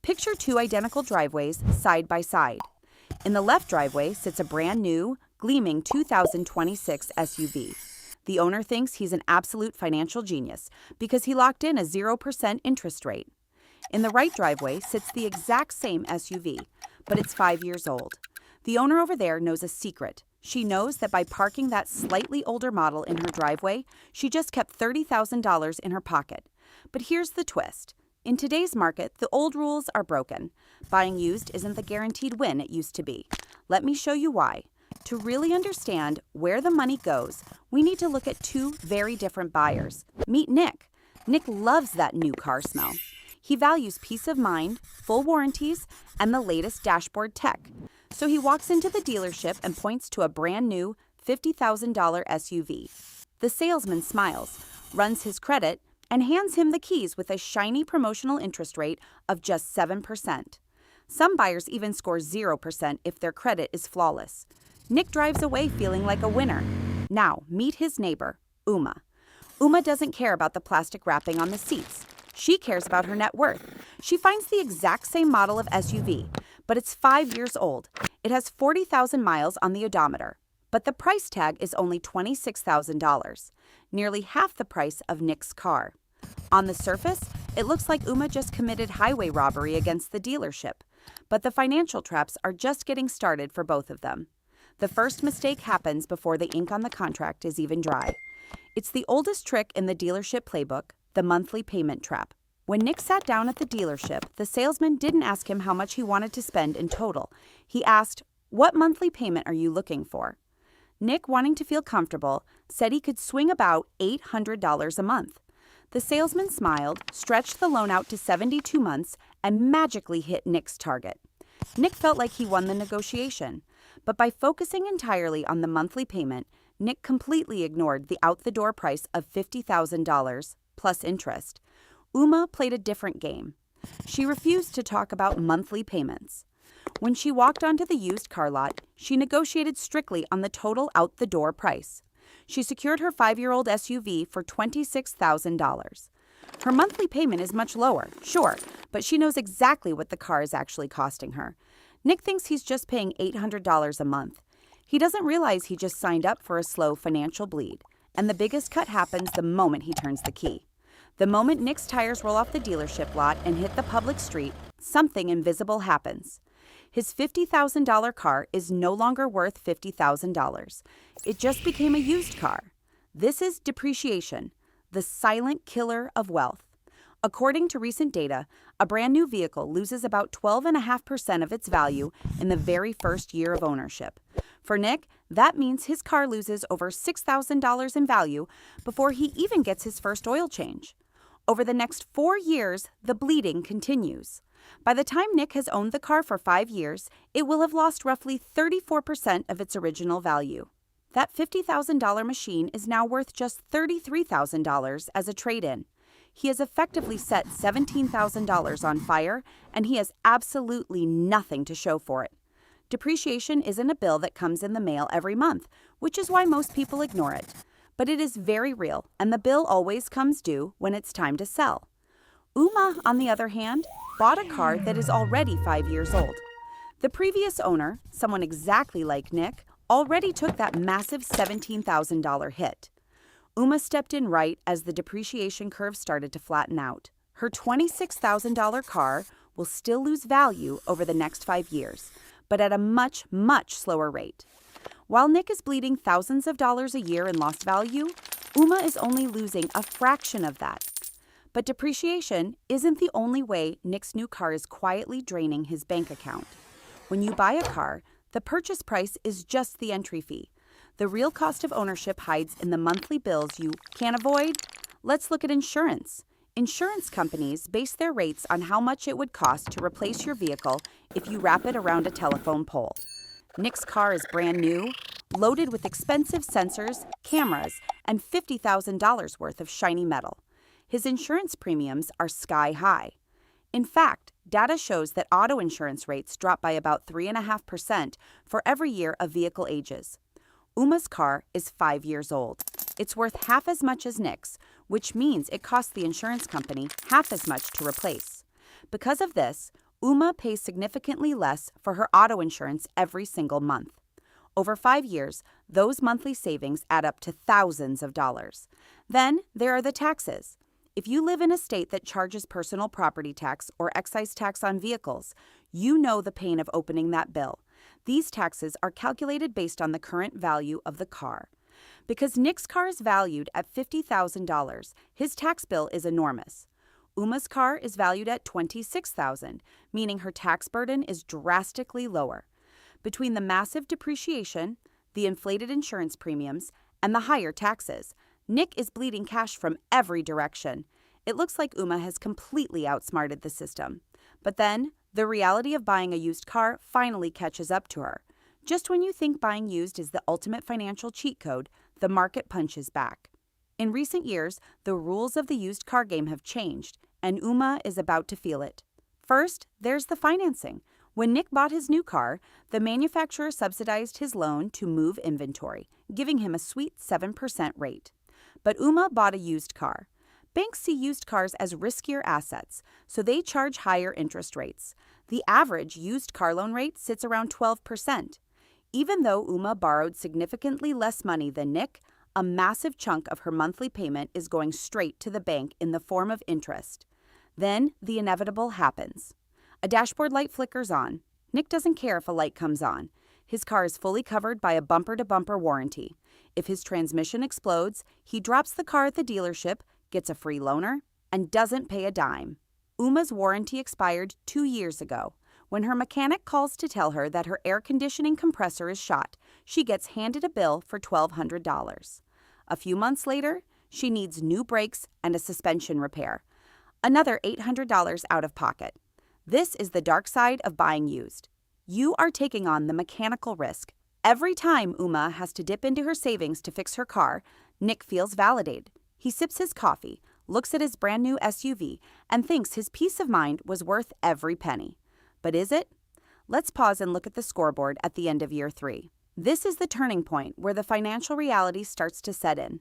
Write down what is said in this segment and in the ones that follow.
Picture two identical driveways side by side. In the left driveway sits a brand new, gleaming 2026 SUV. The owner thinks he's an absolute financial genius because he locked in a 0% interest rate. In the right driveway sits the exact same SUV, but it's 5 years old. The owner over there knows a secret. She knows that by parking that slightly older model in her driveway, she just kept $30,000 in her pocket. But here's the twist. In today's market, the old rules are broken. Buying used isn't the guaranteed win it used to be. Let me show you why. To really understand where the money goes, we need to look at two very different buyers. Meet Nick. Nick loves that new car smell. He values peace of mind, full warranties, and the latest dashboard tech. So he walks into the dealership and points to a brand new $50,000 SUV. The salesman smiles, runs his credit, and hands him the keys with a shiny promotional interest rate of just 7%. Some buyers even score 0% if their credit is flawless. Nick drives away feeling like a winner. Now, meet his neighbor, Uma. Uma doesn't care about the plastic wrapping on the seats. She cares about her net worth. She finds the exact same model of SUV, but it's 5 years old. It has 40,000 miles on the odometer, but the price tag is only $26,000, nearly half the price of Nick's car. On the surface, it looks like Uma just committed highway robbery against the dealership, but the financial traps are just getting started for both of them. The first mistake happens before the ink on the contract is even dry. It's the oldest trick in the dealership playbook, the monthly payment trap. When Nick sat down at the dealership, the salesman didn't ask him how much he wanted to spend in total. He asked, "What monthly payment are you looking for?" Nick, wanting to feel comfortable, said he could swing about $800 a month. The salesman smiled, stretched the loan out to 72 months, and magically hit Nick's target. Nick felt like he won the negotiation, but by focusing entirely on the monthly payment, Nick completely ignored the out-the-door price of $50,000 plus interest. Uma played a different game. She refused to talk about monthly payments. When she walked onto the used car lot, she negotiated strictly on the total out-the-door price. She secured her 5-year-old SUV for $26,000. Her monthly payment is much lower, sure, but she knows exactly what the car is actually costing her. Nick thinks he's just paying $800 a month. He doesn't realize he just signed up for a slow financial bleed, and the biggest cut happens the moment he turns the key. The moment Nick's tires roll off the dealership lot and hit the public street, something invisible happens. His $50,000 car is no longer worth $50,000. It just became a used car. This is depreciation, the silent killer of wealth. According to recent data, a brand new vehicle loses about 12.5% of its value in the very first year of ownership. For Nick, that means his car loses over $6,000 in value before he even gets his first oil change. Over the next 4 years, the bleeding continues. By the time Nick has owned the car for 5 years, it will have lost roughly 34% of its original value. That $50,000 machine is now worth just $33,000 as a trade-in. He has effectively set $17,000 on fire, and he has absolutely nothing to show for it. Depreciation isn't a bill that comes in the mail every month, which is why most people ignore it. But it is very real, and the bill always comes due when it's time to sell. Uma, on the other hand, bought a car that is already 5 years old. The previous owner, someone exactly like Nick, already took that massive $17,000 hit. Uma stepped in right as the depreciation curve started to flatten out. Her $26,000 car will still lose value over the next 5 years, but at a much, much slower rate. While Nick is bleeding thousands of dollars a year in lost value, Uma is only losing a fraction of that. But depreciation isn't the only way Nick's new car is quietly draining his bank account. When you buy a car, the purchase price is just the entry fee. The real cost of ownership hides in the monthly bills you can't avoid. Let's look at insurance. Insurance companies base their rates on how much it would cost to replace your vehicle if you wrap it around a telephone pole. Nick's car is brand new, loaded with expensive sensors, cameras, and $50,000 worth of shiny metal. His insurance premiums are sky high. In fact, data shows that auto insurance rates drop by about 3.5% for every year a vehicle ages. Uma's car is 5 years old. It's worth half as much as Nick's, which means it costs the insurance company half as much to replace. Because of this, Uma pays significantly less for her auto insurance every single month. Over 5 years, those monthly savings add up to thousands of dollars. Then there are the taxes. If you live in a state that charges personal property tax or excise tax on vehicles, you know the pain of opening that bill. These taxes are calculated based on the current value of the car. Because Nick's car is valued at $50,000, his tax bill is enormous. Uma's car is valued at $26,000, meaning her tax burden is drastically lower. Between the massive depreciation, the inflated insurance premiums, and the higher taxes, Nick is bleeding cash from every direction. It looks like Uma has completely outsmarted the system. But then, the reality of buying a used car finally catches up to her. Just when you think buying used is the ultimate financial cheat code, the market punches back. In recent years, the rules of the used car game have changed, and Uma is about to feel it. First, there's the financing. When Nick bought his new car, the manufacturer subsidized his loan to move inventory, giving him a sweet 7% rate. But Uma bought a used car. Banks see used cars as riskier assets, so they charge higher interest rates. The average used car loan rate sits around 12%. Even though Uma borrowed significantly less money than Nick, a massive chunk of her monthly payment is going straight to the bank in the form of interest. Then the inevitable happens. A dashboard light flickers on. Nick doesn't care if a light comes on. His car is fully covered by a bumper-to-bumper warranty. If his transmission explodes, he drops the car at the dealership, gets a free loaner, and doesn't pay a dime. Uma's warranty expired 2 years ago. When her mechanic calls to tell her that her air conditioning compressor is shot, she gets handed a bill for $1,200. A few months later, she needs new brakes and a suspension repair. Another $800 out of pocket. This is the dark side of buying used. You are taking on the mechanical risk. Every time Uma has to dip into her savings to fix her car, Nick feels validated. He sips his coffee, looks at his brand new SUV, and thinks his peace of mind was worth every penny. But is it? Let's pause and look at the scoreboard at the end of year 3. This is the turning point where the financial reality starts to set in.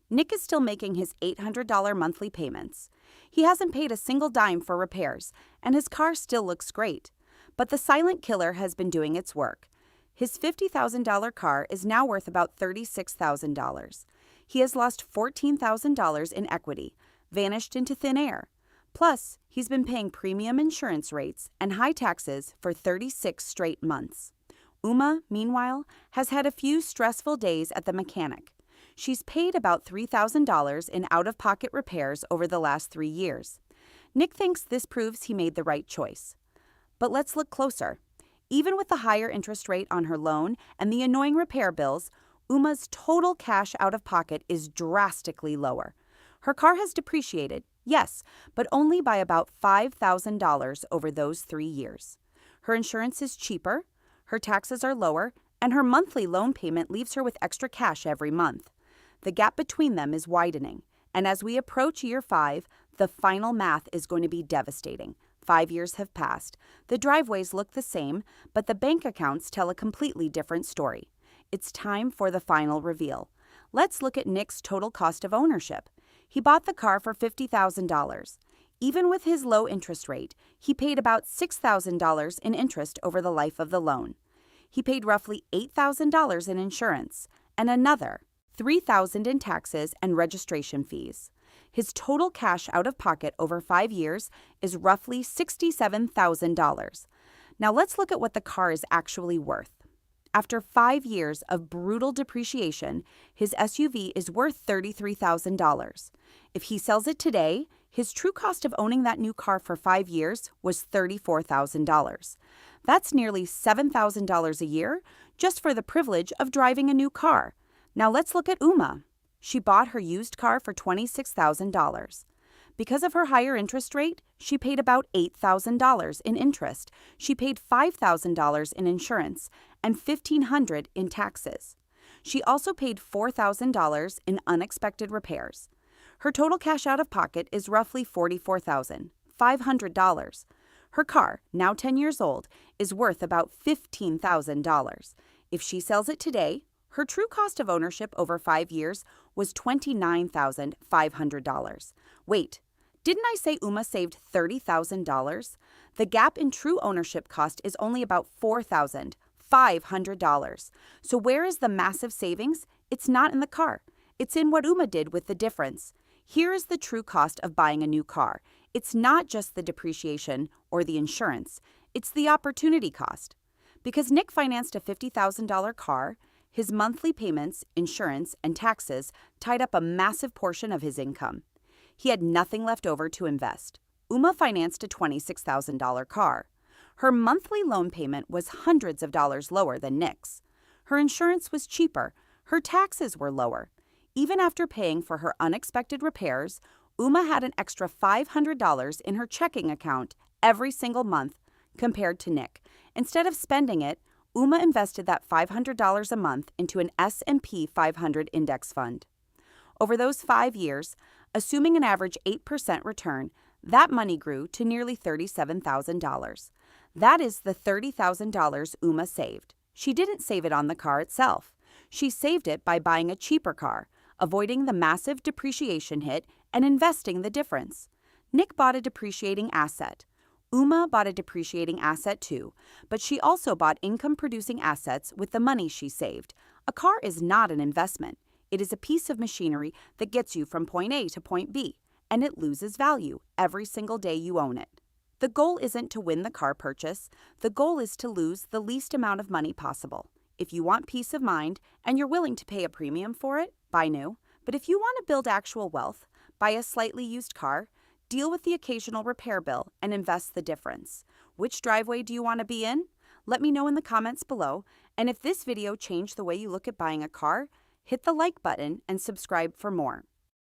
Nick is still making his $800 monthly payments. He hasn't paid a single dime for repairs, and his car still looks great. But the silent killer has been doing its work. His $50,000 car is now worth about $36,000. He has lost $14,000 in equity, vanished into thin air. Plus, he's been paying premium insurance rates and high taxes for 36 straight months. Uma, meanwhile, has had a few stressful days at the mechanic. She's paid about $3,000 in out-of-pocket repairs over the last 3 years. Nick thinks this proves he made the right choice. But let's look closer. Even with the higher interest rate on her loan and the annoying repair bills, Uma's total cash out-of-pocket is drastically lower. Her car has depreciated, yes, but only by about $5,000 over those 3 years. Her insurance is cheaper, her taxes are lower, and her monthly loan payment leaves her with extra cash every month. The gap between them is widening, and as we approach year 5, the final math is going to be devastating. 5 years have passed. The driveways look the same, but the bank accounts tell a completely different story. It's time for the final reveal. Let's look at Nick's total cost of ownership. He bought the car for $50,000. Even with his low interest rate, he paid about $6,000 in interest over the life of the loan. He paid roughly $8,000 in insurance and another $3,000 in taxes and registration fees. His total cash out of pocket over 5 years is roughly $67,000. Now let's look at what the car is actually worth. After 5 years of brutal depreciation, his SUV is worth $33,000. If he sells it today, his true cost of owning that new car for 5 years was $34,000. That's nearly $7,000 a year just for the privilege of driving a new car. Now let's look at Uma. She bought her used car for $26,000. Because of her higher interest rate, she paid about $8,000 in interest. She paid $5,000 in insurance and $1,500 in taxes. She also paid $4,000 in unexpected repairs. Her total cash out of pocket is roughly $44,500. Her car, now 10 years old, is worth about $15,000. If she sells it today, her true cost of ownership over 5 years was $29,500. Wait, Didn't I say Uma saved $30,000? The gap in true ownership cost is only about $4,500. So where is the massive savings? It's not in the car. It's in what Uma did with the difference. Here is the true cost of buying a new car. It's not just the depreciation or the insurance. It's the opportunity cost. Because Nick financed a $50,000 car, his monthly payments, insurance, and taxes tied up a massive portion of his income. He had nothing left over to invest. Uma financed a $26,000 car. Her monthly loan payment was hundreds of dollars lower than Nick's. Her insurance was cheaper. Her taxes were lower. Even after paying for her unexpected repairs, Uma had an extra $500 in her checking account every single month compared to Nick. Instead of spending it, Uma invested that $500 a month into an S&P 500 index fund. Over those 5 years, assuming an average 8% return, that money grew to nearly $37,000. That is the $30,000 Uma saved. She didn't save it on the car itself. She saved it by buying a cheaper car, avoiding the massive depreciation hit, and investing the difference. Nick bought a depreciating asset. Uma bought a depreciating asset too, but she also bought income-producing assets with the money she saved. A car is not an investment. It is a piece of machinery that gets you from point A to point B, and it loses value every single day you own it. The goal isn't to win the car purchase. The goal is to lose the least amount of money possible. If you want peace of mind and you're willing to pay a premium for it, buy new. But if you want to build actual wealth, buy a slightly used car, deal with the occasional repair bill, and invest the difference. Which driveway do you want to be in? Let me know in the comments below. And if this video changed the way you look at buying a car, hit the like button and subscribe for more.